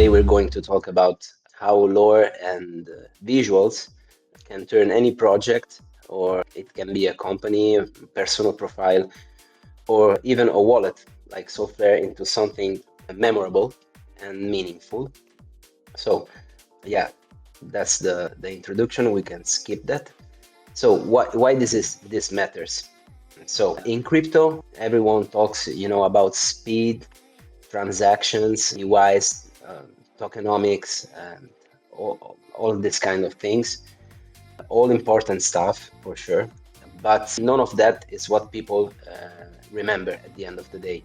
today we're going to talk about how lore and visuals can turn any project, or it can be a company, a personal profile, or even a wallet like Solflare into something memorable and meaningful. So yeah, that's the introduction. We can skip that. So why this matters? So in crypto, everyone talks, about speed, transactions, UIs, tokenomics, and all this kind of things. All important stuff for sure, but none of that is what people remember at the end of the day.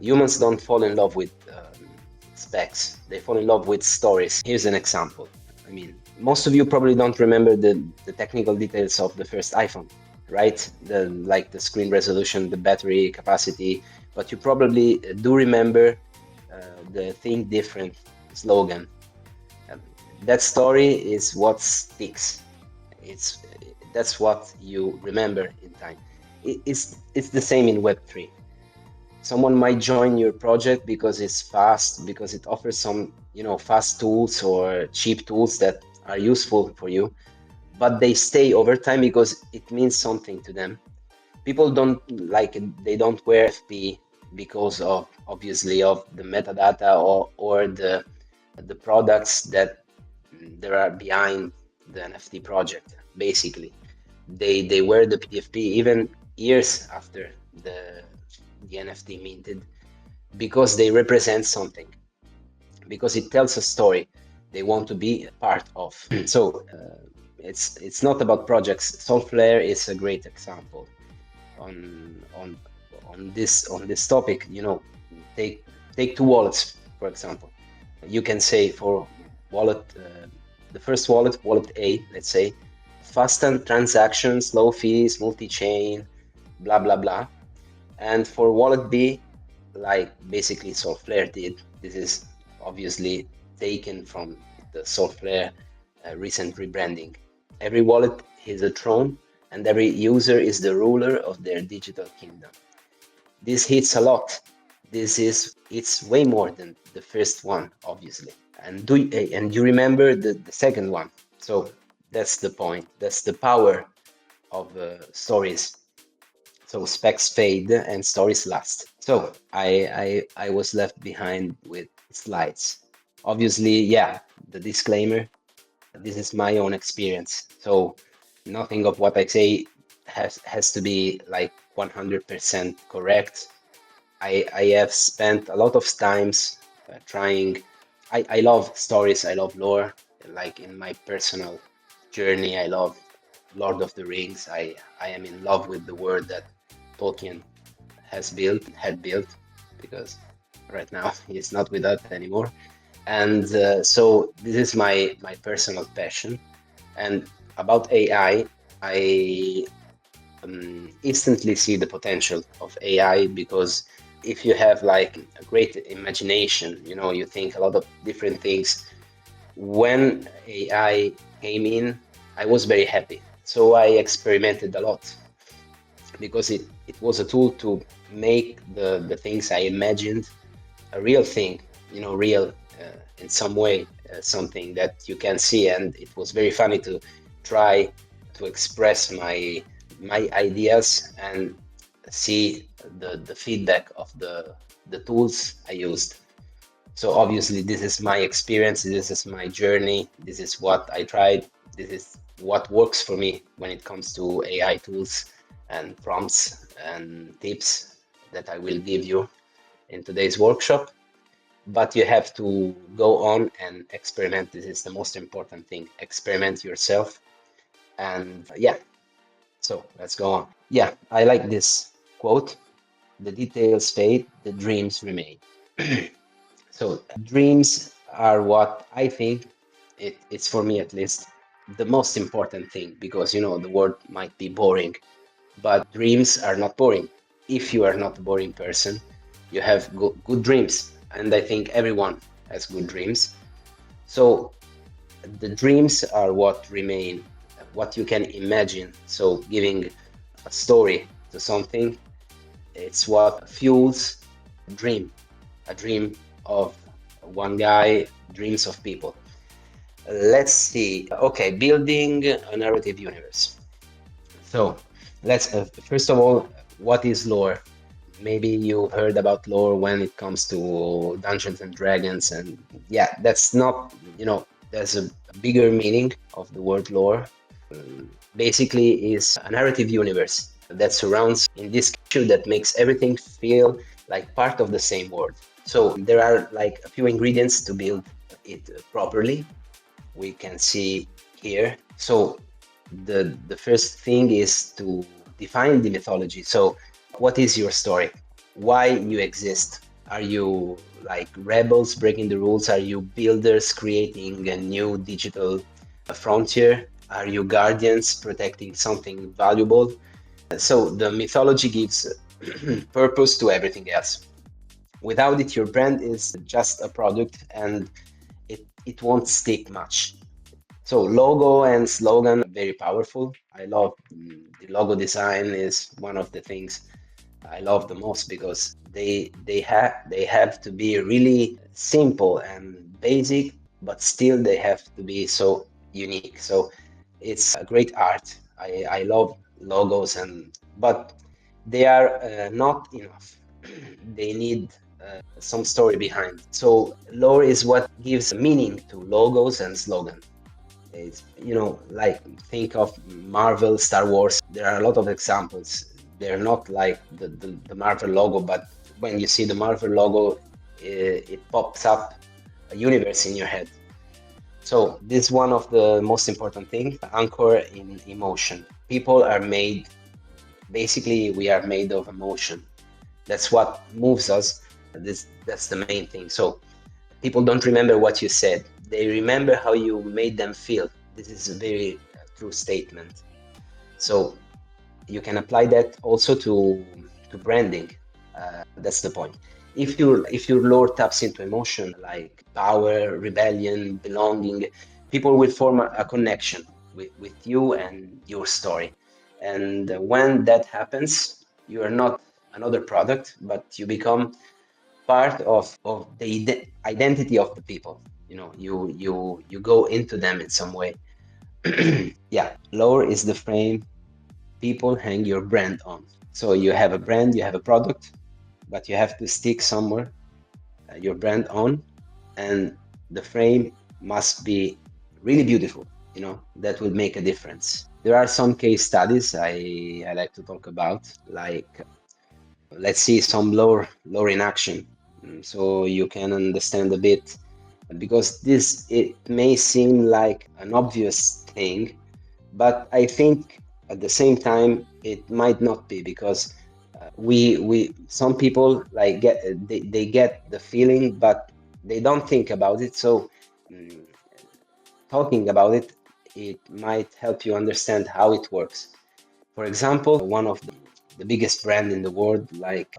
Humans don't fall in love with specs, they fall in love with stories. Here's an example. I mean, most of you probably don't remember the technical details of the first iPhone, right? Like the screen resolution, the battery capacity, but you probably do remember the Think Different slogan. That story is what sticks. It's that's what you remember in time. It's the same in Web3. Someone might join your project because it's fast, because it offers some, fast tools or cheap tools that are useful for you, but they stay over time because it means something to them. People don't like it, they don't wear FP because of obviously of the metadata or the products that there are behind the NFT project. Basically, they wear the PFP even years after the NFT minted because they represent something, because it tells a story they want to be a part of. So it's not about projects. Solflare is a great example on this topic. Take two wallets, for example. You can say for wallet, the first wallet, wallet A, let's say, fast transactions, low fees, multi-chain, blah blah blah. And for wallet B, like basically Solflare did, this is obviously taken from the Solflare recent rebranding. Every wallet is a throne, and every user is the ruler of their digital kingdom. This hits a lot. It's way more than the first one, obviously. And you remember the second one. So that's the point. That's the power of stories. So specs fade and stories last. So I was left behind with slides. Obviously, yeah, the disclaimer. This is my own experience. So nothing of what I say has to be like 100% correct. I have spent a lot of times trying. I love stories. I love lore. Like in my personal journey, I love Lord of the Rings. I am in love with the world that Tolkien had built, because right now he's not with us anymore. And so this is my personal passion. And about AI, I instantly see the potential of AI, because if you have like a great imagination, you think a lot of different things. When AI came in, I was very happy. So I experimented a lot, because it was a tool to make the things I imagined a real thing, real in some way, something that you can see. And it was very funny to try to express my ideas and see the feedback of the tools I used. So obviously this is my experience, this is my journey, this is what I tried, this is what works for me when it comes to AI tools and prompts and tips that I will give you in today's workshop. But you have to go on and experiment. This is the most important thing. Experiment yourself. And yeah, so let's go on. Yeah, I like this quote. The details fade, the dreams remain. So dreams are what I think it's, for me at least, the most important thing, because the word might be boring, but dreams are not boring. If you are not a boring person, you have good dreams, and I think everyone has good dreams. So the dreams are what remain, what you can imagine. So giving a story to something, it's what fuels a dream of one guy dreams of people. Let's see. Okay, building a narrative universe. So let's first of all, what is lore? Maybe you've heard about lore when it comes to Dungeons and Dragons, and yeah, that's not, there's a bigger meaning of the word lore. Basically, is a narrative universe that surrounds in this creature that makes everything feel like part of the same world. So there are like a few ingredients to build it properly. We can see here. So the first thing is to define the mythology. So what is your story? Why you exist? Are you like rebels breaking the rules? Are you builders creating a new digital frontier? Are you guardians protecting something valuable? So the mythology gives purpose to everything else. Without it, your brand is just a product and it won't stick much. So logo and slogan very powerful. I love the logo design is one of the things I love the most because they have to be really simple and basic, but still they have to be so unique. So it's a great art. I love logos but they are not enough. They need some story behind. So lore is what gives meaning to logos and slogan. It's, like think of Marvel, Star Wars. There are a lot of examples. They're not like the Marvel logo, but when you see the Marvel logo, it pops up a universe in your head. So this is one of the most important things, anchor in emotion. People are made, basically we are made of emotion. That's what moves us. That's the main thing. So people don't remember what you said. They remember how you made them feel. This is a very true statement. So you can apply that also to branding. That's the point. If your lore taps into emotion like power, rebellion, belonging, people will form a connection with you and your story. And when that happens, you are not another product, but you become part of the identity of the people. You go into them in some way. Yeah, lore is the frame people hang your brand on. So you have a brand, you have a product, but you have to stick somewhere your brand on, and the frame must be really beautiful. That will make a difference. There are some case studies I like to talk about, like let's see some lore in action. So you can understand a bit, because this it may seem like an obvious thing, but I think at the same time it might not be, because we some people like they get the feeling but they don't think about it. So mm, talking about it, it might help you understand how it works. For example, one of the biggest brand in the world, like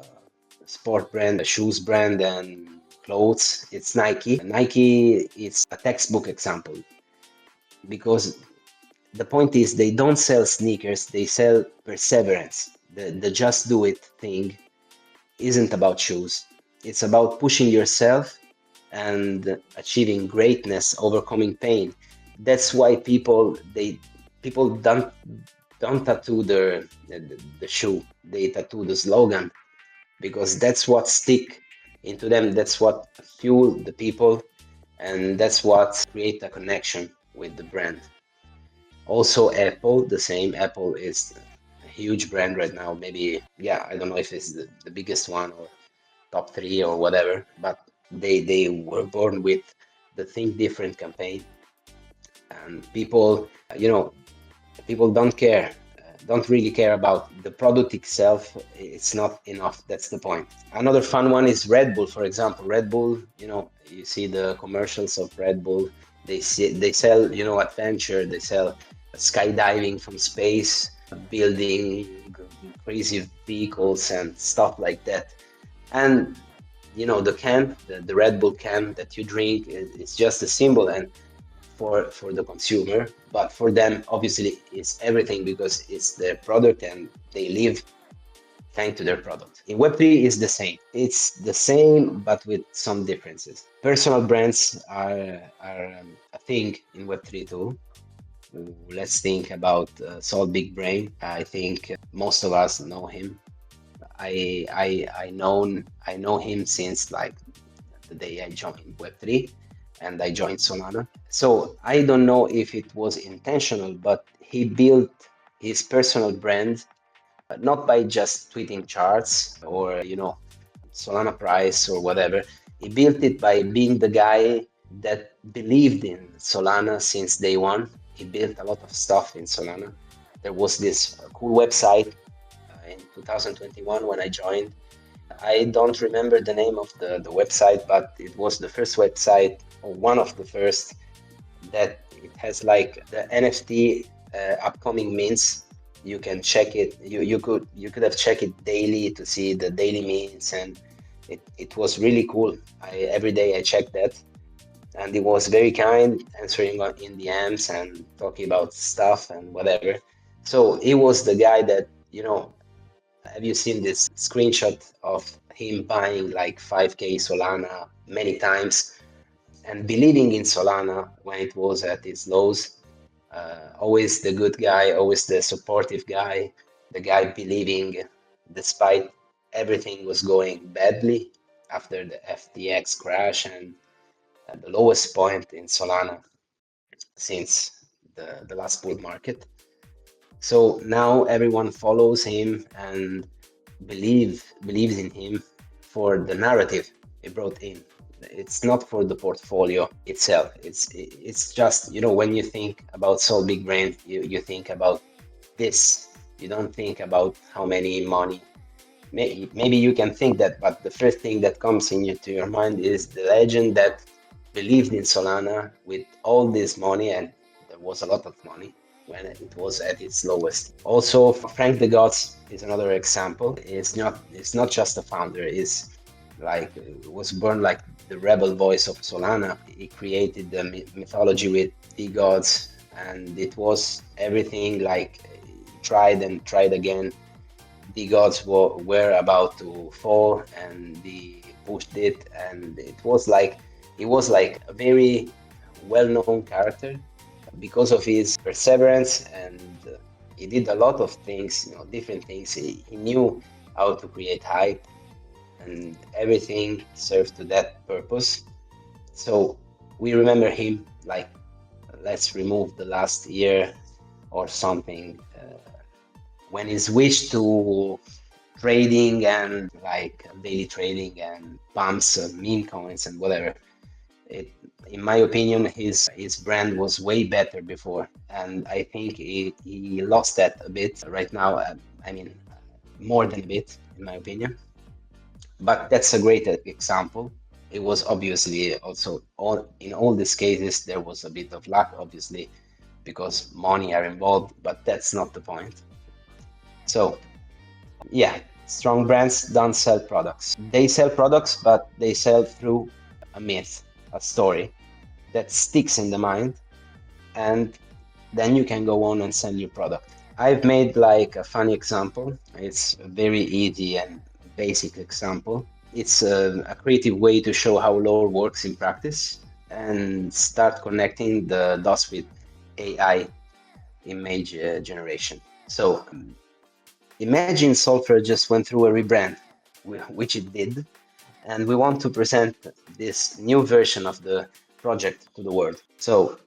sport brand, a shoes brand, and clothes, it's Nike. Nike is a textbook example, because the point is they don't sell sneakers, they sell perseverance. The just do it thing isn't about shoes. It's about pushing yourself and achieving greatness, overcoming pain. That's why people don't tattoo the shoe. They tattoo the slogan, because that's what stick into them. That's what fuel the people, and that's what create a connection with the brand. Also, Apple, the same. Apple is a huge brand right now. Maybe, yeah, I don't know if it's the biggest one or top three or whatever, but they were born with the Think Different campaign, and people don't really care about the product itself. It's not enough. That's the point. Another fun one is Red Bull, for example. Red Bull, you see the commercials of Red Bull. They sell, adventure. They sell skydiving from space, building crazy vehicles and stuff like that. And the can, the Red Bull can that you drink, it's just a symbol, and for the consumer, but for them obviously it's everything, because it's their product and they live thanks to their product. In Web3, it's the same. It's the same, but with some differences. Personal brands are a thing in Web3 too. Let's think about Sol Big Brain. I think most of us know him. I know him since like the day I joined Web3 and I joined Solana. So I don't know if it was intentional, but he built his personal brand not by just tweeting charts or Solana price or whatever. He built it by being the guy that believed in Solana since day one. He built a lot of stuff in Solana. There was this cool website in 2021 when I joined. I don't remember the name of the website, but it was the first website, or one of the first, that it has like the NFT upcoming mints. You can check it. You could have checked it daily to see the daily mints, and it was really cool. Every day I checked that, and it was very kind, answering in DMs and talking about stuff and whatever. So he was the guy that, have you seen this screenshot of him buying like 5K Solana many times and believing in Solana when it was at its lows? Always the good guy, always the supportive guy, the guy believing despite everything was going badly after the FTX crash and at the lowest point in Solana since the last bull market. So now everyone follows him and believes in him for the narrative he brought in. It's not for the portfolio itself. It's just, when you think about Sol Big Brain, you think about this. You don't think about how many money. Maybe you can think that, but the first thing that comes into your mind is the legend that believed in Solana with all this money, and there was a lot of money when it was at its lowest. Also, Frank the Gods is another example. It's not just a founder. It's like was born like the rebel voice of Solana. He created the mythology with the gods, and it was everything like tried and tried again. The gods were about to fall, and he pushed it, and it was like a very well-known character because of his perseverance, and he did a lot of things, different things. He knew how to create hype, and everything served to that purpose. So we remember him like, let's remove the last year or something, when he switched to trading and like daily trading and pumps meme coins and whatever. In my opinion, his brand was way better before, and I think he lost that a bit right now. I mean, more than a bit, in my opinion. But that's a great example. It was obviously also in all these cases there was a bit of luck, obviously, because money are involved. But that's not the point. So, yeah, strong brands don't sell products. They sell products, but they sell through a myth, a story that sticks in the mind, and then you can go on and sell your product. I've made like a funny example. It's a very easy and basic example. It's a creative way to show how lore works in practice and start connecting the dots with AI image generation. So imagine Solflare just went through a rebrand, which it did, and we want to present this new version of the project to the world. So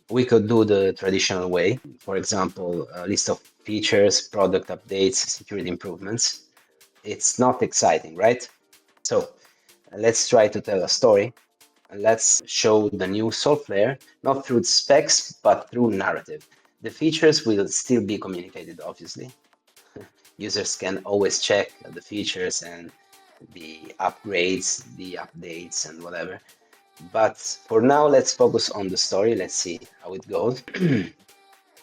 we could do the traditional way, for example, a list of features, product updates, security improvements. It's not exciting, right? So let's try to tell a story. Let's show the new Solflare, not through specs, but through narrative. The features will still be communicated, obviously. Users can always check the features and the upgrades, the updates, and whatever. But for now, let's focus on the story. Let's see how it goes.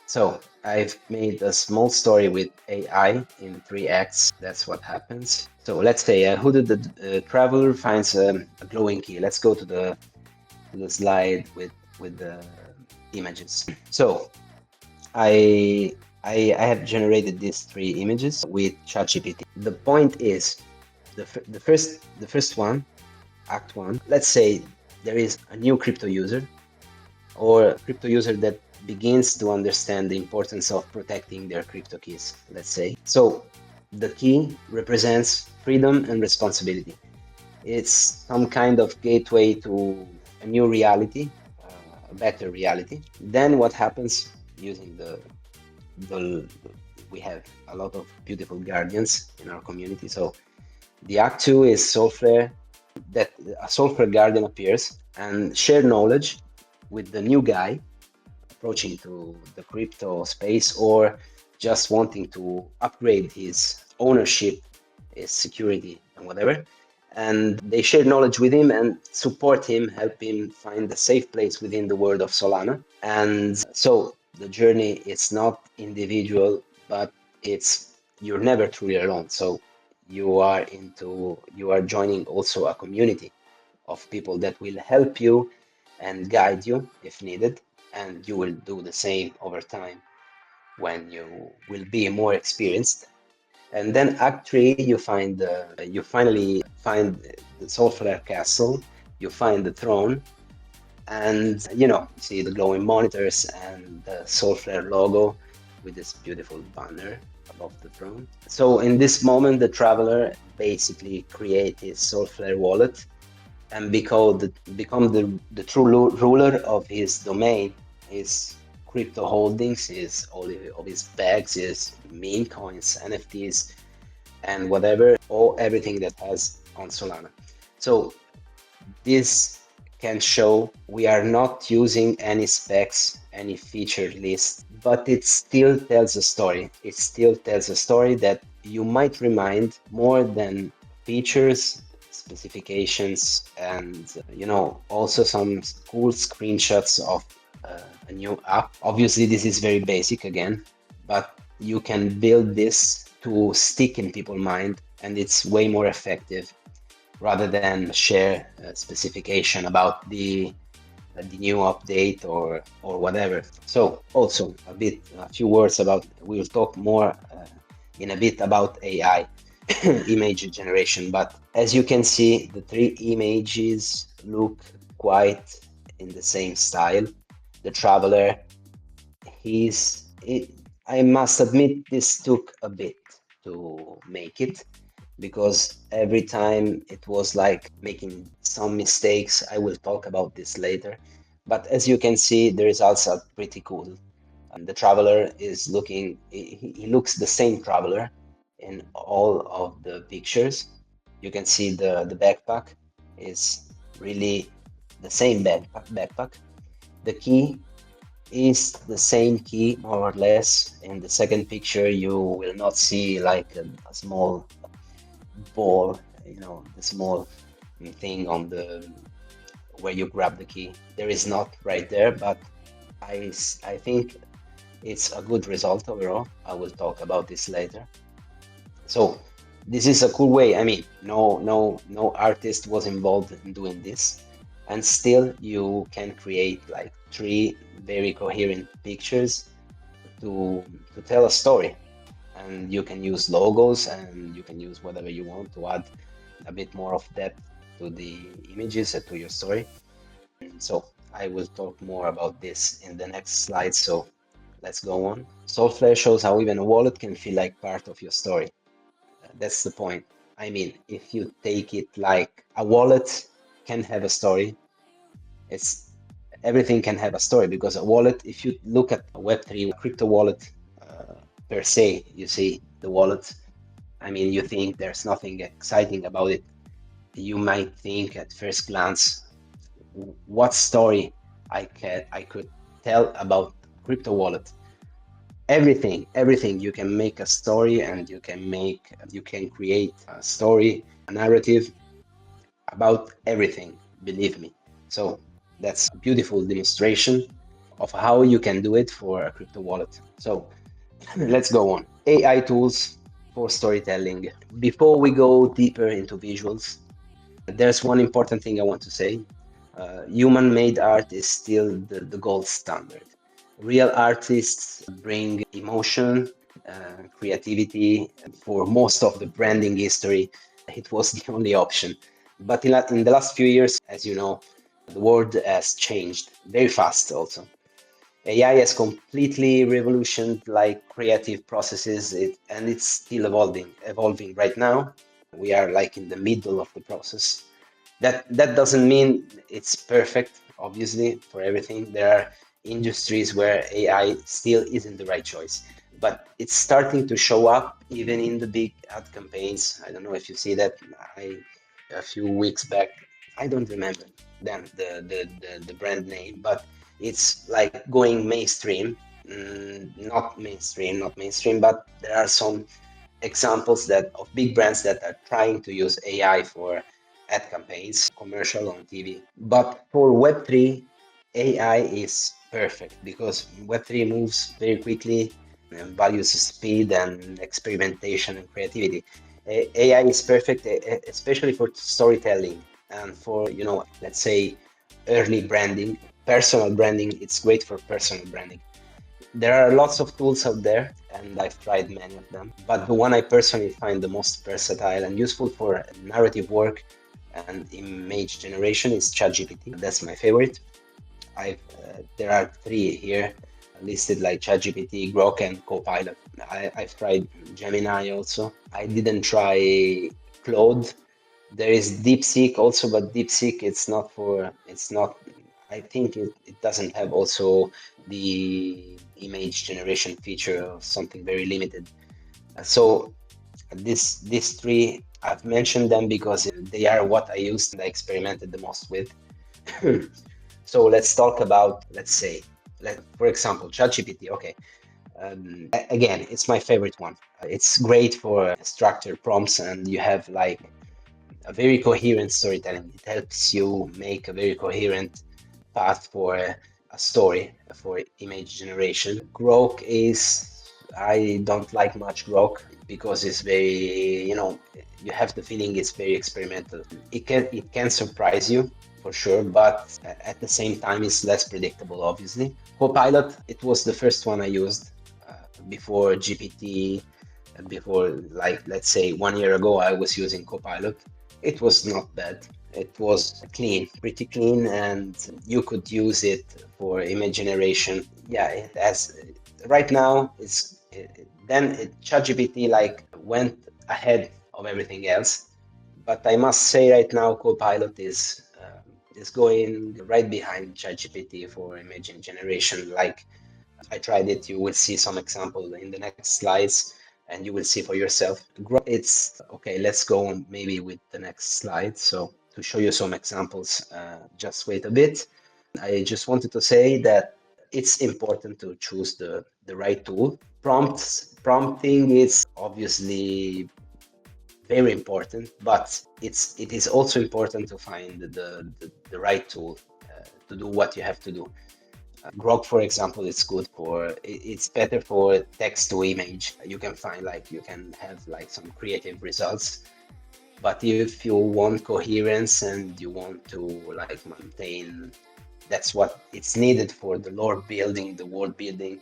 So I've made a small story with AI in 3 acts. That's what happens. So let's say a hooded traveler finds a glowing key. Let's go to the slide with the images. So I I have generated these three images with ChatGPT. The point is, the first one, Act 1, let's say there is a new crypto user or a crypto user that begins to understand the importance of protecting their crypto keys, let's say. So the key represents freedom and responsibility. It's some kind of gateway to a new reality, a better reality. Then what happens using the we have a lot of beautiful guardians in our community. So the Act 2 is Solflare, that a Solflare guardian appears and share knowledge with the new guy approaching to the crypto space or just wanting to upgrade his ownership, his security, and whatever. And they share knowledge with him and support him, help him find a safe place within the world of Solana. And so the journey is not individual, but it's you're never truly alone. So you are joining also a community of people that will help you and guide you if needed, and you will do the same over time when you will be more experienced. And then Act 3, you finally find the Solflare castle, you find the throne, and you see the glowing monitors and the Solflare logo with this beautiful banner above the throne. So in this moment, the traveler basically creates his Solflare wallet and become the true ruler of his domain, his crypto holdings, his all of his bags, his meme coins, NFTs, and whatever, or everything that has on Solana. So this can show we are not using any specs, any feature list, but it still tells a story. It still tells a story that you might remind more than features, specifications, and also some cool screenshots of a new app. Obviously, this is very basic again, but you can build this to stick in people's mind, and it's way more effective rather than share a specification about the new update or whatever. So also a few words about, we'll talk more in a bit about AI image generation, but as you can see, the three images look quite in the same style. The traveler, I must admit this took a bit to make it, because every time it was like making some mistakes. I will talk about this later. But as you can see, the results are pretty cool. The traveler is he looks the same traveler in all of the pictures. You can see the backpack is really the same backpack. The key is the same key, more or less. In the second picture, you will not see like a small ball, the small thing on the where you grab the key. There is not right there, but I think it's a good result overall. I will talk about this later. So this is a cool way. I mean, no artist was involved in doing this, and still you can create like three very coherent pictures to tell a story. And you can use logos and you can use whatever you want to add a bit more of depth to the images and to your story. So I will talk more about this in the next slide. So let's go on. Solflare shows how even a wallet can feel like part of your story. That's the point. I mean, if you take it like a wallet can have a story, it's everything can have a story, because a wallet, if you look at a Web3 crypto wallet per se, you see the wallet, I mean, you think there's nothing exciting about it. You might think at first glance, what story I could tell about crypto wallet? Everything. You can make a story, and you can create a story, a narrative about everything, believe me. So that's a beautiful demonstration of how you can do it for a crypto wallet. So let's go on. AI tools for storytelling. Before we go deeper into visuals, there's one important thing I want to say. Human-made art is still the gold standard. Real artists bring emotion, creativity. For most of the branding history, it was the only option. But in the last few years, as you know, the world has changed very fast also. AI has completely revolutionized like creative processes, and it's still evolving right now. We are like in the middle of the process. That doesn't mean it's perfect, obviously, for everything. There are industries where AI still isn't the right choice, but it's starting to show up even in the big ad campaigns. I don't know if you see that. A few weeks back, I don't remember then the brand name, but it's like going mainstream. Not mainstream, but there are some examples that of big brands that are trying to use AI for ad campaigns, commercial on TV. But for Web3, AI is perfect because Web3 moves very quickly and values speed and experimentation and creativity. AI is perfect, especially for storytelling and for, let's say, early branding, personal branding. It's great for personal branding. There are lots of tools out there, and I've tried many of them. But the one I personally find the most versatile and useful for narrative work and image generation is ChatGPT. That's my favorite. There are three here listed like ChatGPT, Grok, and Copilot. I've tried Gemini also. I didn't try Claude. There is DeepSeek also, but DeepSeek it's not. I think it doesn't have also the image generation feature or something very limited. So these three, I've mentioned them because they are what I used and I experimented the most with. So let's talk about, let's say, for example, ChatGPT. Okay, again, it's my favorite one. It's great for structured prompts, and you have like a very coherent storytelling. It helps you make a very coherent path for a story for image generation. Grok is, I don't like much Grok because it's very, you have the feeling it's very experimental. It can surprise you for sure, but at the same time it's less predictable, obviously. Copilot, it was the first one I used before GPT, before, like, let's say 1 year ago, I was using Copilot. It was not bad. It was clean, pretty clean, and you could use it for image generation. Yeah, it has. Right now, ChatGPT like went ahead of everything else. But I must say right now, Copilot is going right behind ChatGPT for image generation. Like I tried it. You will see some example in the next slides, and you will see for yourself. It's okay. Let's go on maybe with the next slide. So to show you some examples, just wait a bit. I just wanted to say that it's important to choose the right tool. Prompting is obviously very important, but it is also important to find the right tool to do what you have to do. Grok, for example, it's better for text to image. You can find like you can have like some creative results. But if you want coherence and you want to like maintain, that's what it's needed for the lore building, the world building.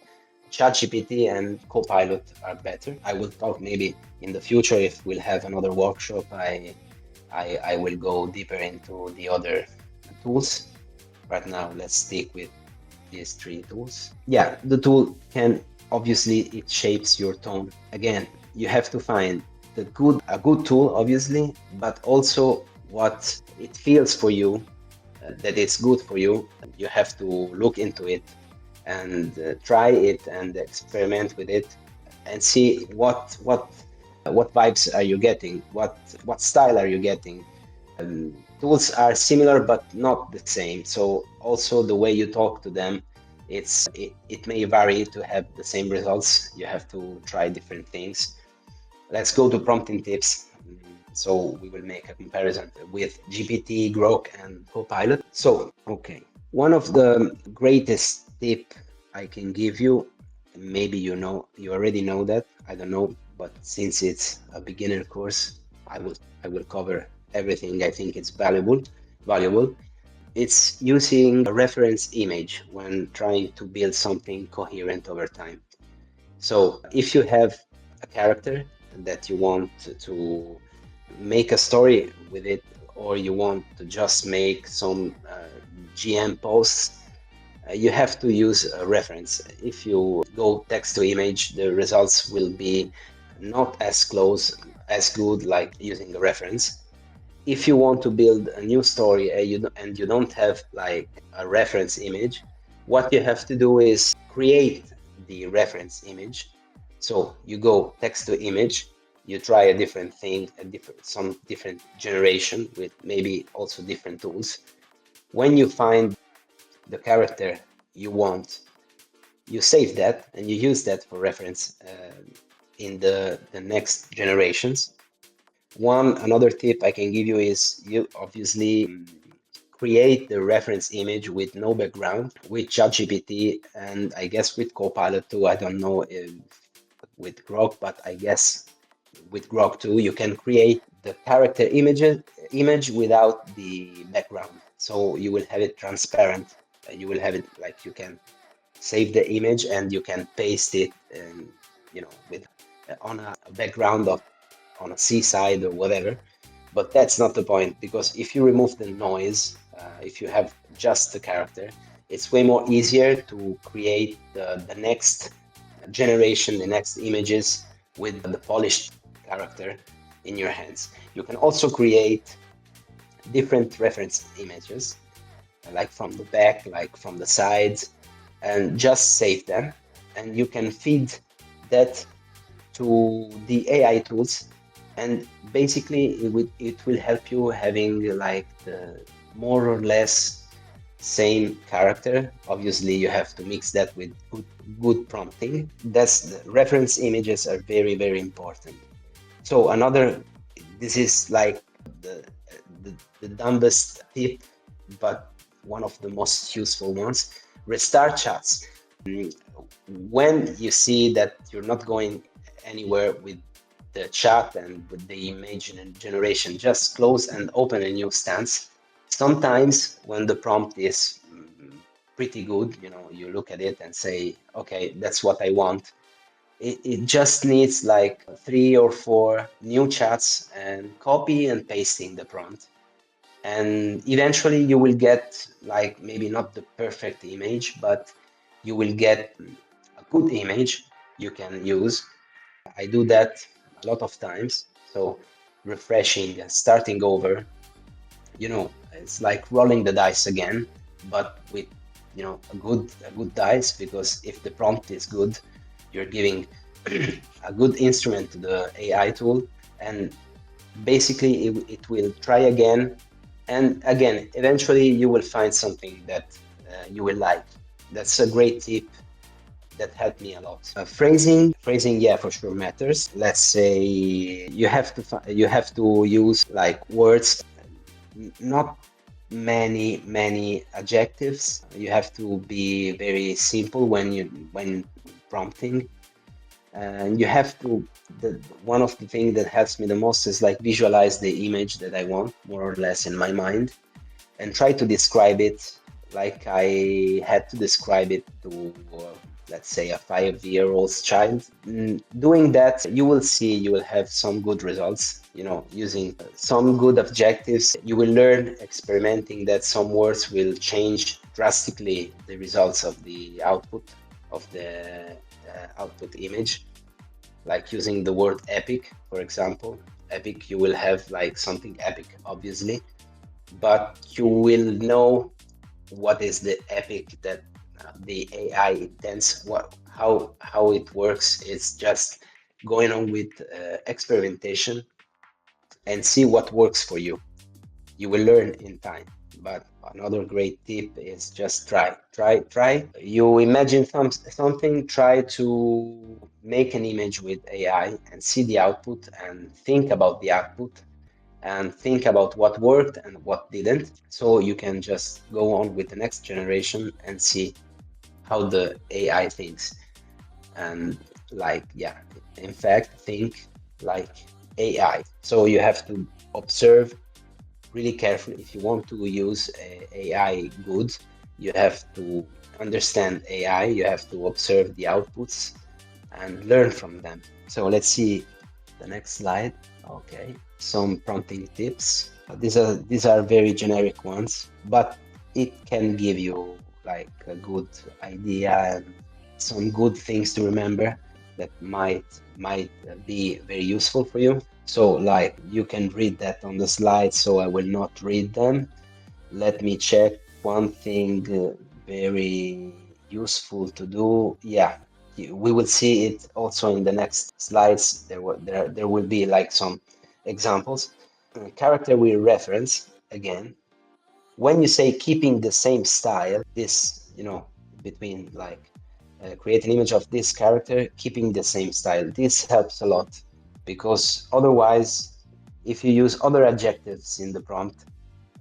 ChatGPT and Copilot are better. I will talk maybe in the future if we'll have another workshop. I will go deeper into the other tools. Right now, let's stick with these three tools. Yeah, the tool can obviously it shapes your tone. Again, you have to find a good tool, obviously, but also what it feels for you, that it's good for you. You have to look into it and try it and experiment with it and see what vibes are you getting, what style are you getting. Tools are similar but not the same. So also the way you talk to them, it may vary to have the same results. You have to try different things. Let's go to prompting tips. So we will make a comparison with GPT, Grok, and Copilot. So, okay, one of the greatest tip I can give you, maybe you already know that, I don't know, but since it's a beginner course, I will cover everything I think it's valuable. It's using a reference image when trying to build something coherent over time. So if you have a character that you want to make a story with it, or you want to just make some GM posts, you have to use a reference. If you go text to image, the results will be not as close, as good like using a reference. If you want to build a new story and you don't have like a reference image, what you have to do is create the reference image. So you go text to image, you try a different thing, some different generation with maybe also different tools. When you find the character you want, you save that and you use that for reference in the next generations. Another tip I can give you is you obviously create the reference image with no background with ChatGPT and I guess with Copilot too. I don't know if with Grok, but I guess with Grok too, you can create the character image without the background. So you will have it transparent. You will have it like you can save the image and you can paste it, and with on a background of on a seaside or whatever. But that's not the point, because if you remove the noise, if you have just the character, it's way more easier to create the next generation, the next images with the polished character in your hands. You can also create different reference images, like from the back, like from the sides, and just save them. And you can feed that to the AI tools, and basically it will help you having like the more or less same character. Obviously, you have to mix that with good prompting. That's the reference images are very, very important. So this is like the, the dumbest tip, but one of the most useful ones. Restart chats. When you see that you're not going anywhere with the chat and with the image generation, just close and open a new stance. Sometimes when the prompt is pretty good, you look at it and say, okay, that's what I want. It just needs like 3 or 4 new chats and copy and pasting the prompt. And eventually you will get like maybe not the perfect image, but you will get a good image you can use. I do that a lot of times. So refreshing, starting over, it's like rolling the dice again, but with a good dice, because if the prompt is good, you're giving a good instrument to the AI tool, and basically it will try again and again. Eventually you will find something that you will like. That's a great tip that helped me a lot. Phrasing, yeah, for sure matters. Let's say you have to use like words, not many adjectives. You have to be very simple when prompting, and you have to. One of the things that helps me the most is like visualize the image that I want more or less in my mind, and try to describe it like I had to describe it to, let's say, a 5-year-old child. Doing that, you will have some good results, using some good objectives. You will learn experimenting that some words will change drastically the results of the output of the output image, like using the word epic, for example. Epic, you will have like something epic, obviously, but you will know what is the epic that the AI intends. How it works is just going on with experimentation and see what works for you. You will learn in time. But another great tip is just try. You imagine something, try to make an image with AI and see the output and think about the output and think about what worked and what didn't. So you can just go on with the next generation and see how the AI thinks. And like, yeah, in fact, think like AI. So you have to observe really careful. If you want to use AI good, you have to understand AI, you have to observe the outputs and learn from them. So let's see the next slide. Okay, some prompting tips. These are very generic ones, but it can give you like a good idea and some good things to remember that might be very useful for you. So like you can read that on the slide, so I will not read them. Let me check one thing very useful to do. Yeah, we will see it also in the next slides. There will be like some examples. Character we reference again. When you say keeping the same style, this, between like create an image of this character, keeping the same style. This helps a lot because otherwise, if you use other adjectives in the prompt,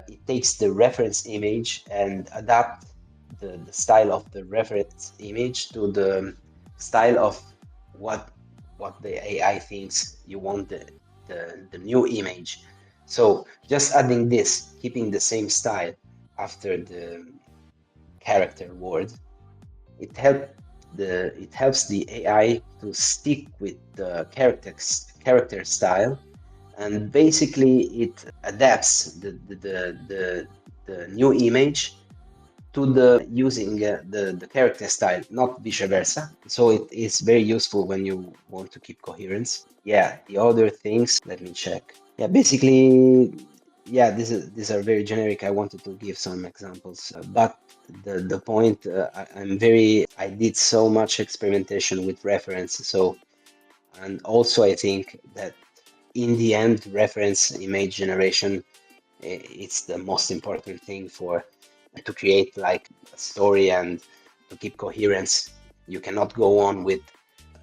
it takes the reference image and adapt the style of the reference image to the style of what what the AI thinks you want the new image. So just adding this, keeping the same style after the character word, it helps the AI to stick with the character style, and basically it adapts the new image to the using the character style, not vice versa. So it is very useful when you want to keep coherence. Yeah, the other things, let me check. Yeah, basically, yeah, these are very generic. I wanted to give some examples, but the point, I did so much experimentation with reference. So, and also I think that in the end, reference image generation, it's the most important thing for to create like a story and to keep coherence. You cannot go on with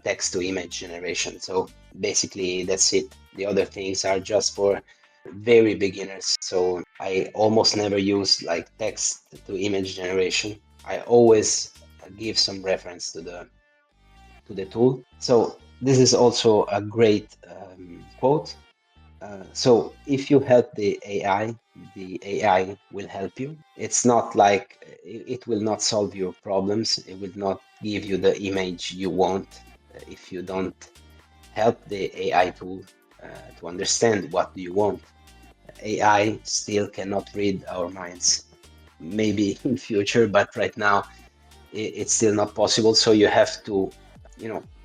text to image generation. So basically that's it. The other things are just for very beginners. So I almost never use like text to image generation. I always give some reference to the tool. So this is also a great quote. So if you help the AI will help you. It's not like it will not solve your problems. It will not give you the image you want if you don't help the AI tool to understand what do you want. AI still cannot read our minds. Maybe in future, but right now it's still not possible. So you have to,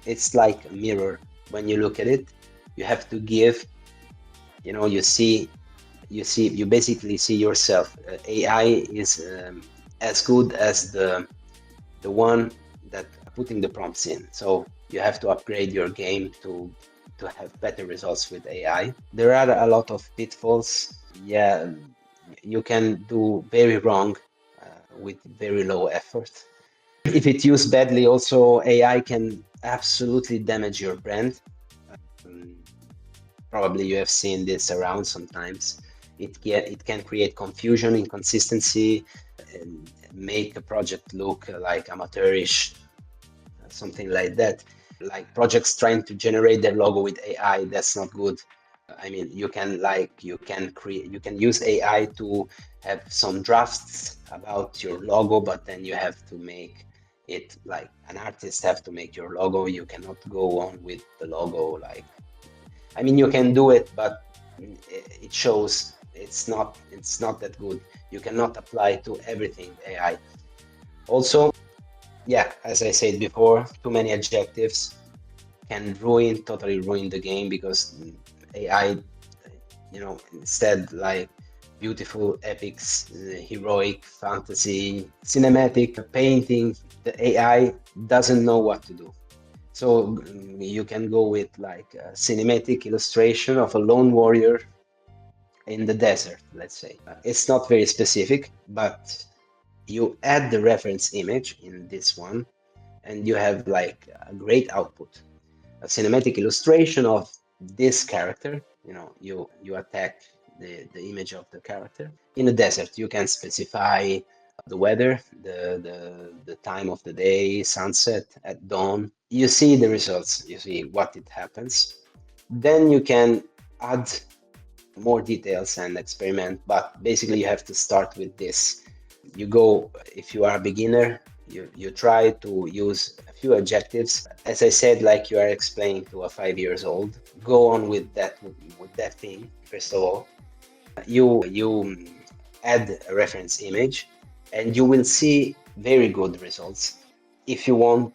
it's like a mirror. When you look at it, you have to give, you basically see yourself. AI is as good as the one that putting the prompts in. So you have to upgrade your game to have better results with AI. There are a lot of pitfalls. Yeah, you can do very wrong with very low effort. If it used badly, also AI can absolutely damage your brand. Um, Probably you have seen this around sometimes. It can create confusion, inconsistency, and make a project look like amateurish, something like that. Like projects trying to generate their logo with AI, that's not good. I mean, you can use AI to have some drafts about your logo, but then you have to make it like an artist have to make your logo. You cannot go on with the logo like, I mean, you can do it, but it shows it's not that good. You cannot apply to everything AI. Also, yeah, as I said before, too many adjectives can totally ruin the game because AI, instead like beautiful, epics, heroic, fantasy, cinematic, painting, the AI doesn't know what to do. So you can go with like a cinematic illustration of a lone warrior in the desert, let's say. It's not very specific, but you add the reference image in this one, and you have like a great output. A cinematic illustration of this character, you attack the image of the character. In the desert, you can specify the weather, the time of the day, sunset, at dawn. You see the results, you see what it happens. Then you can add more details and experiment, but basically you have to start with this. You go, if you are a beginner, you try to use a few adjectives. As I said, like you are explaining to a 5 years old, go on with that thing, first of all. You add a reference image and you will see very good results. If you want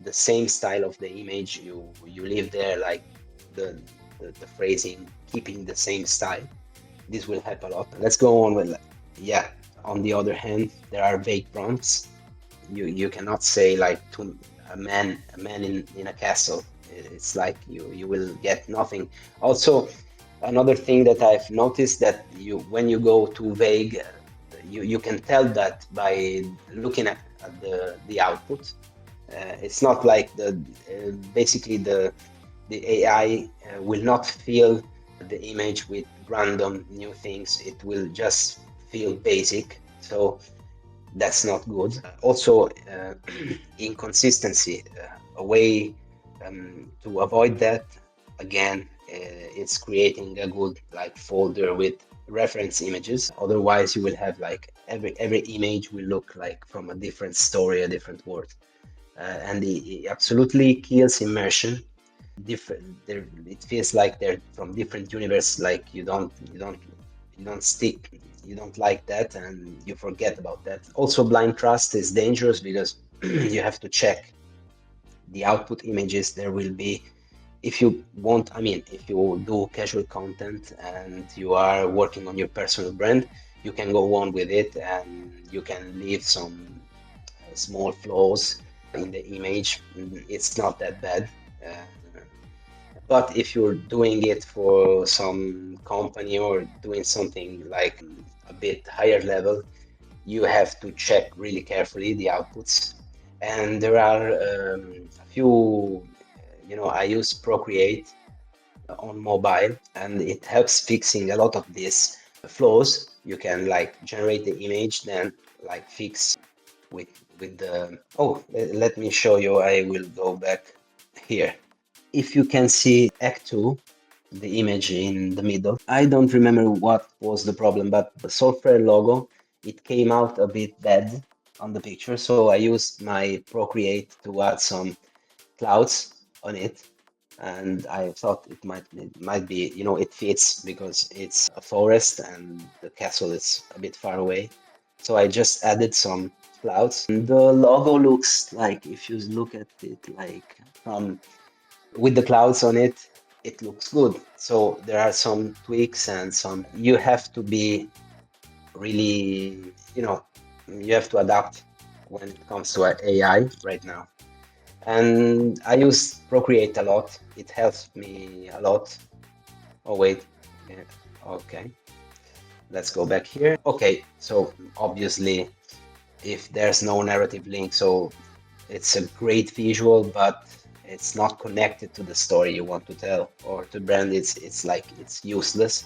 the same style of the image, you leave there like the, the phrasing, keeping the same style. This will help a lot. Let's go on with, yeah. On the other hand, there are vague prompts. You cannot say like to a man in a castle. It's like you will get nothing. Also, another thing that I've noticed, that when you go too vague, you can tell that by looking at the output. It's not like basically the AI will not fill the image with random new things. It will just feel basic. So that's not good. Also, inconsistency. A way to avoid that, again, it's creating a good like folder with reference images. Otherwise, you will have like every image will look like from a different story, a different world, and it absolutely kills immersion. It feels like they're from different universe. Like you don't stick, you don't like that, and you forget about that. Also, blind trust is dangerous because you have to check the output images. There will be, if you want, I mean, if you do casual content and you are working on your personal brand, you can go on with it and you can leave some small flaws in the image. It's not that bad. But if you're doing it for some company or doing something like a bit higher level, you have to check really carefully the outputs. And there are a few, I use Procreate on mobile, and it helps fixing a lot of these flaws. You can like generate the image, then like fix with the, oh, let me show you. I will go back here. If you can see Act 2, the image in the middle, I don't remember what was the problem, but the Solflare logo, it came out a bit bad on the picture. So I used my Procreate to add some clouds on it. And I thought it might be, it fits because it's a forest and the castle is a bit far away. So I just added some clouds. And the logo looks like, if you look at it like from with the clouds on it, it looks good. So there are some tweaks and you have to be really, you have to adapt when it comes to AI right now. And I use Procreate a lot. It helps me a lot. Oh, wait. Yeah. Okay. Let's go back here. Okay. So obviously, if there's no narrative link, so it's a great visual, but it's not connected to the story you want to tell or to brand. It's like it's useless,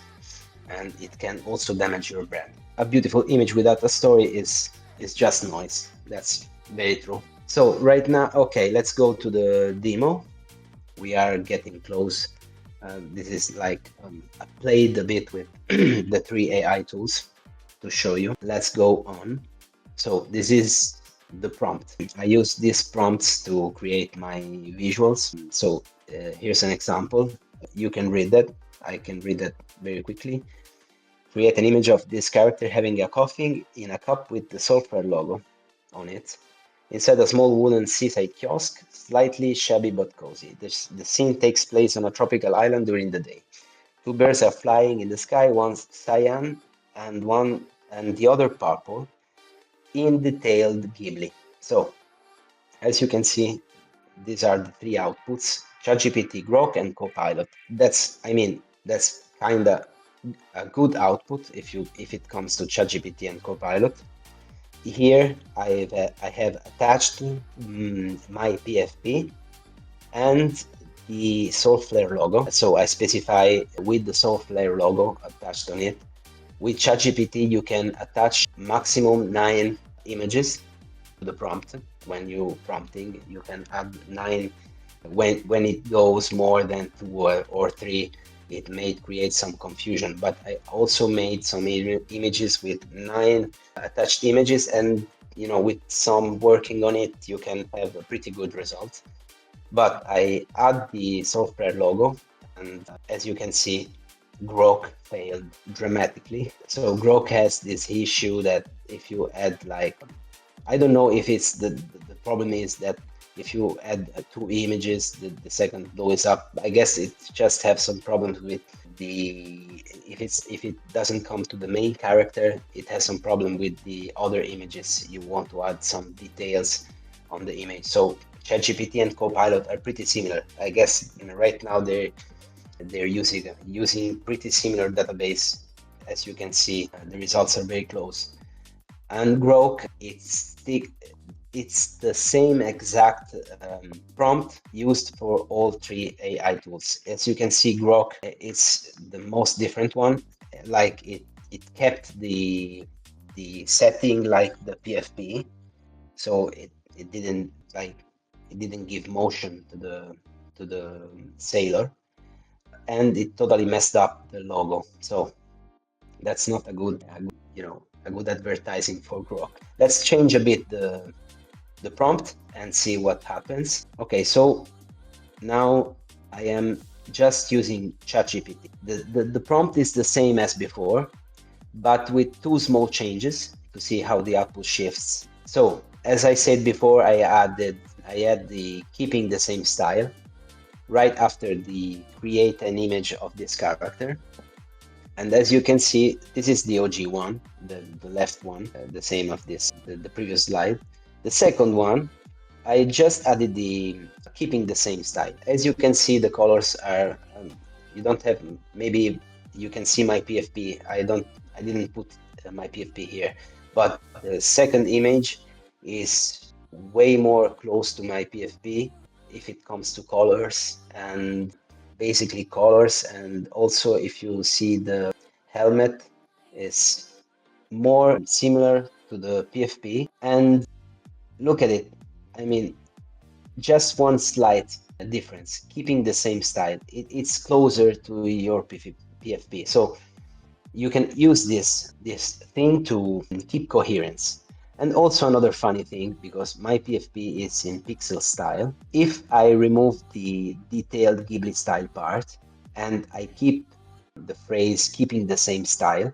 and it can also damage your brand. A beautiful image without a story is just noise. That's very true. So right now, okay, let's go to the demo. We are getting close. This is like I played a bit with the 3 AI tools to show you. Let's go on. So this is the prompt. I use these prompts to create my visuals. So here's an example. You can read that. I can read that very quickly. Create an image of this character having a coffee in a cup with the Solflare logo on it. Inside a small wooden seaside kiosk, slightly shabby but cozy. The scene takes place on a tropical island during the day. 2 birds are flying in the sky, one cyan and the other purple, in detailed Ghibli. So, as you can see, these are the 3 outputs: ChatGPT, Grok, and Copilot. That's kinda a good output if it comes to ChatGPT and Copilot. Here I have attached my PFP and the Solflare logo. So I specify with the Solflare logo attached on it. With ChatGPT, you can attach maximum 9 images to the prompt. When you prompting, you can add 9. When it goes more than 2 or 3, it may create some confusion. But I also made some images with 9 attached images, and with some working on it, you can have a pretty good result. But I add the Solflare logo, and as you can see, Grok failed dramatically. So Grok has this issue that if you add I don't know if it's the problem is that if you add 2 images, the second blows up. I guess it just have some problems with the if it doesn't come to the main character, it has some problem with the other images. You want to add some details on the image. So ChatGPT and Copilot are pretty similar. I guess right now they're using pretty similar database. As you can see, the results are very close. And Grok, it's the same exact prompt used for all 3 AI tools. As you can see, Grok is the most different one. Like it kept the setting like the PFP, so it didn't give motion to the sailor, and it totally messed up the logo. So that's not a good advertising for Grok. Let's change a bit the prompt and see what happens. Okay, so now I am just using ChatGPT. The prompt is the same as before, but with 2 small changes to see how the output shifts. So as I said before, I add the keeping the same style right after the create an image of this character. And as you can see, this is the OG one, the left one, the same of the previous slide. The second one, I just added the keeping the same style. As you can see, the colors are, you don't have, maybe you can see my PFP. I didn't put my PFP here, but the second image is way more close to my PFP if it comes to colors and basically colors. And also if you see the helmet is more similar to the PFP. And look at it. I mean, just one slight difference, keeping the same style. It's closer to your PFP. So you can use this thing to keep coherence. And also another funny thing, because my PFP is in pixel style, if I remove the detailed Ghibli style part and I keep the phrase keeping the same style,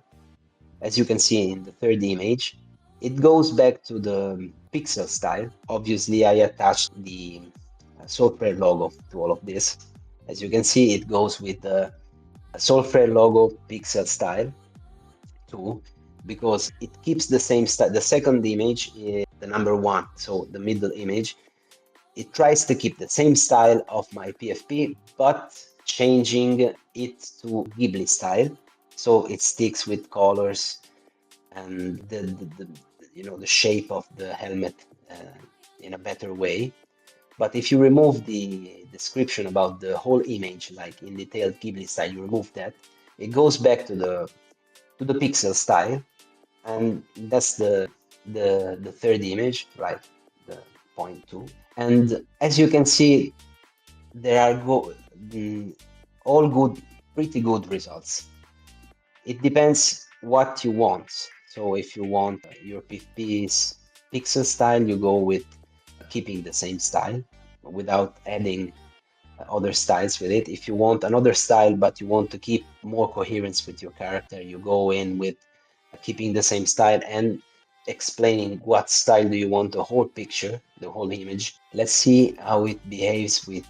as you can see in the third image, it goes back to the pixel style. Obviously, I attached the Solflare logo to all of this. As you can see, it goes with the Solflare logo pixel style too, because it keeps the same style. The second image is the number 1, so the middle image. It tries to keep the same style of my PFP, but changing it to Ghibli style, so it sticks with colors and the shape of the helmet in a better way. But if you remove the description about the whole image, like in detailed Ghibli style, you remove that, it goes back to the pixel style, and that's the third image, right? The point 2. And as you can see, there are all good, pretty good results. It depends what you want. So if you want your PFP's pixel style, you go with keeping the same style without adding other styles with it. If you want another style but you want to keep more coherence with your character, you go in with keeping the same style and explaining what style do you want the whole picture, the whole image. Let's see how it behaves with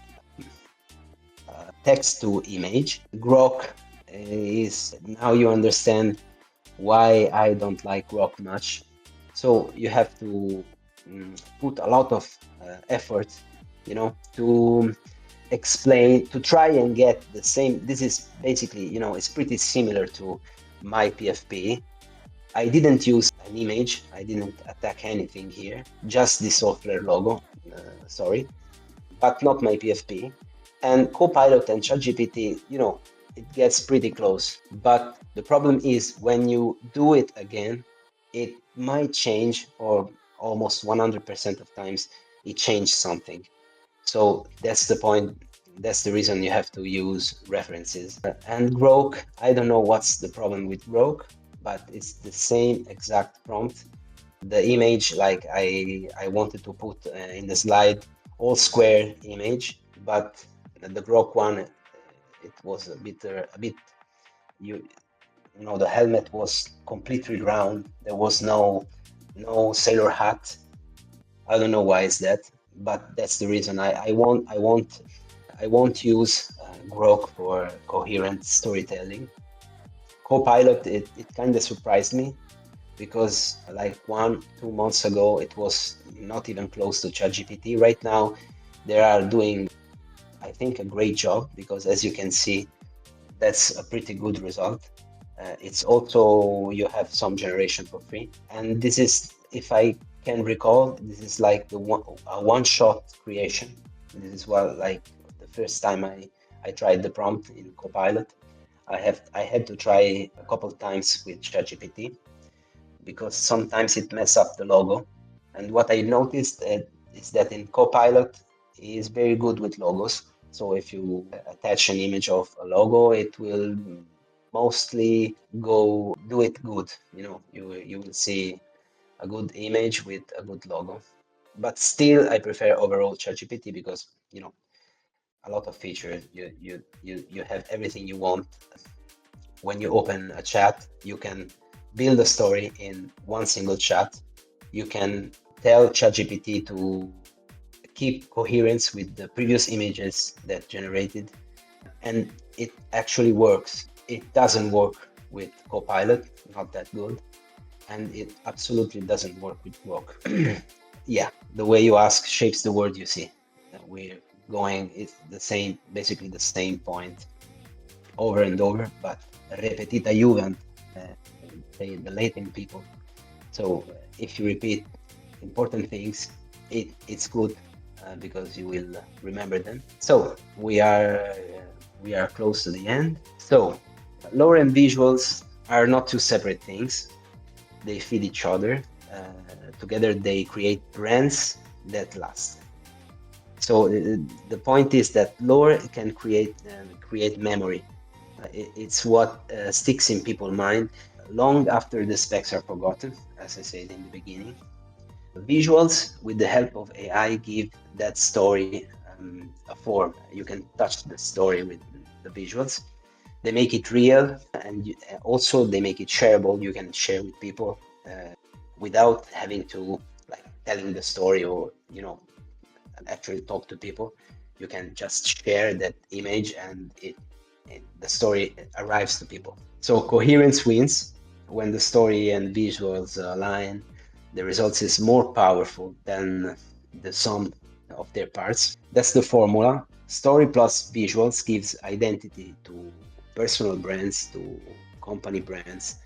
text to image. Grok is, now you understand why I don't like Grok much. So you have to put a lot of effort, to explain, to try and get the same. This is basically, it's pretty similar to my PFP. I didn't use an image, I didn't attack anything here, just the Solflare logo, sorry, but not my PFP. And Copilot and ChatGPT, it gets pretty close. But the problem is when you do it again, it might change, or almost 100% of times it changes something. So that's the point. That's the reason you have to use references. And grok, I don't know what's the problem with grok, but it's the same exact prompt. The image, like I wanted to put in the slide, all square image, but the grok one, it was a bit you you know, the helmet was completely round. There was no sailor hat. I don't know why is that, but that's the reason. I won't use grok for coherent storytelling. Copilot, it kind of surprised me because like 1 2 months ago it was not even close to ChatGPT. Right now they are doing, I think, a great job, because as you can see, that's a pretty good result. It's also, you have some generation for free, and this is, if I can recall, this is like a one-shot creation. This is what, like, the first time I tried the prompt in Copilot. I had to try a couple times with ChatGPT because sometimes it mess up the logo. And what I noticed is that in Copilot is very good with logos. So if you attach an image of a logo, it will mostly go do it good. You will see a good image with a good logo. But still, I prefer overall ChatGPT because a lot of features. You have everything you want. When you open a chat, you can build a story in one single chat. You can tell ChatGPT to keep coherence with the previous images that generated, and it actually works. It doesn't work with Copilot, not that good, and it absolutely doesn't work with Grok. Yeah, the way you ask shapes the world you see. We're going, it's the same, basically the same point over and over, but repetita juvent, say the Latin people. So if you repeat important things, it's good, because you will remember them. So we are close to the end. So lore and visuals are not two separate things. They feed each other. Together they create brands that last. So the point is that lore can create memory. It's what sticks in people's mind long after the specs are forgotten, as I said in the beginning. Visuals, with the help of AI, give that story a form. You can touch the story with the visuals. They make it real, and also they make it shareable. You can share with people without having to, like, telling the story, or actually talk to people. You can just share that image, and the story arrives to people. So coherence wins when the story and visuals align. The results is more powerful than the sum of their parts. That's the formula. Story plus visuals gives identity to personal brands, to company brands,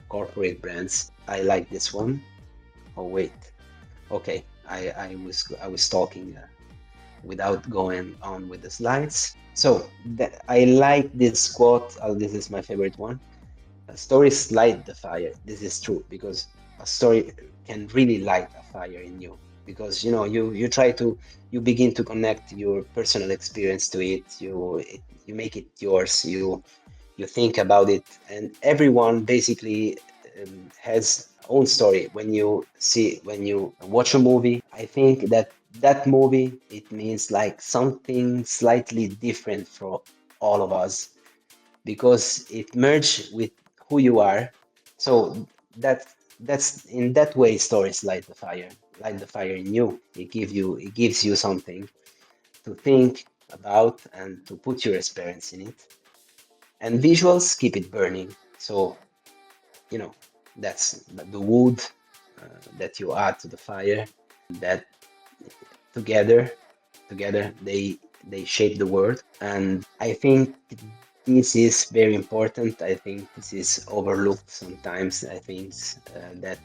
corporate brands. I like this one. Oh wait, okay. I was talking without going on with the slides. So I like this quote. This is my favorite one. Stories light the fire. This is true, because a story can really light a fire in you, because you begin to connect your personal experience to it. You make it yours. You think about it, and everyone basically has own story. When you watch a movie, I think that movie, it means like something slightly different for all of us, because it merged with who you are. So that's in that way stories light the fire in you. It gives you something to think about and to put your experience in it. And visuals keep it burning. So you know that's the wood that you add to the fire, that together they shape the world. And I think this is very important. I think this is overlooked sometimes. I think that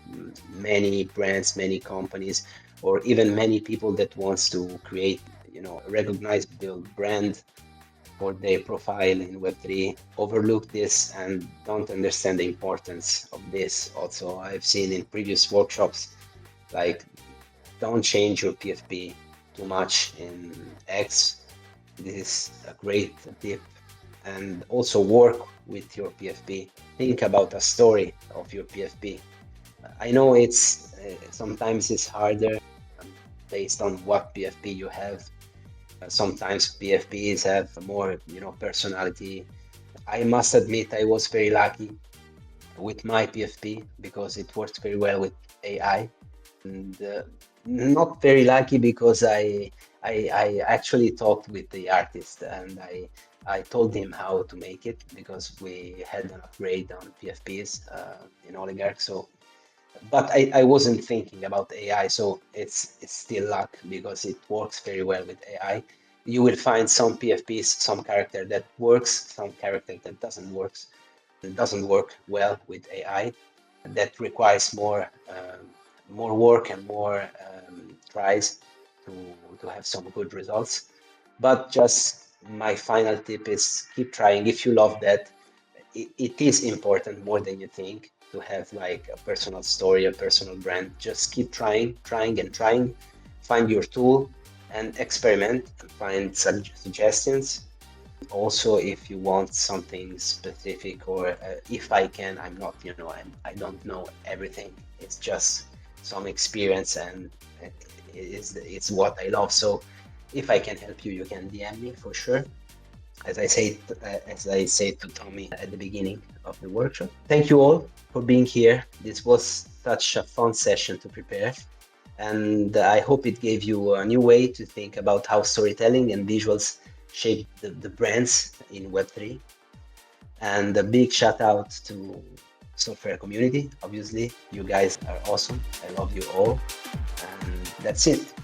many brands, many companies, or even many people that wants to create a recognizable brand for their profile in Web3 overlook this and don't understand the importance of this. Also, I've seen in previous workshops, like, don't change your PFP too much in X, This is a great tip. And also work with your PFP. Think about a story of your PFP. I know it's sometimes it's harder based on what PFP you have. Sometimes PFPs have more, personality. I must admit I was very lucky with my PFP because it works very well with AI. And not very lucky because I actually talked with the artist and I told him how to make it because we had an upgrade on PFPs in Oligarch. So, but I wasn't thinking about AI, so it's still luck because it works very well with AI. You will find some PFPs, some character that works, some character that doesn't work well with AI. That requires more work and more tries to have some good results. But just my final tip is keep trying. If you love that, it is important more than you think to have like a personal story, a personal brand. Just keep trying, trying and trying. Find your tool and experiment and find suggestions. Also, if you want something specific, or if I can, I'm not, I don't know everything. It's just some experience, and it's what I love. So if I can help you, you can DM me for sure. As I said to Tommy at the beginning of the workshop. Thank you all for being here. This was such a fun session to prepare, and I hope it gave you a new way to think about how storytelling and visuals shape the brands in Web3. And a big shout out to Solflare community. Obviously, you guys are awesome. I love you all. And that's it.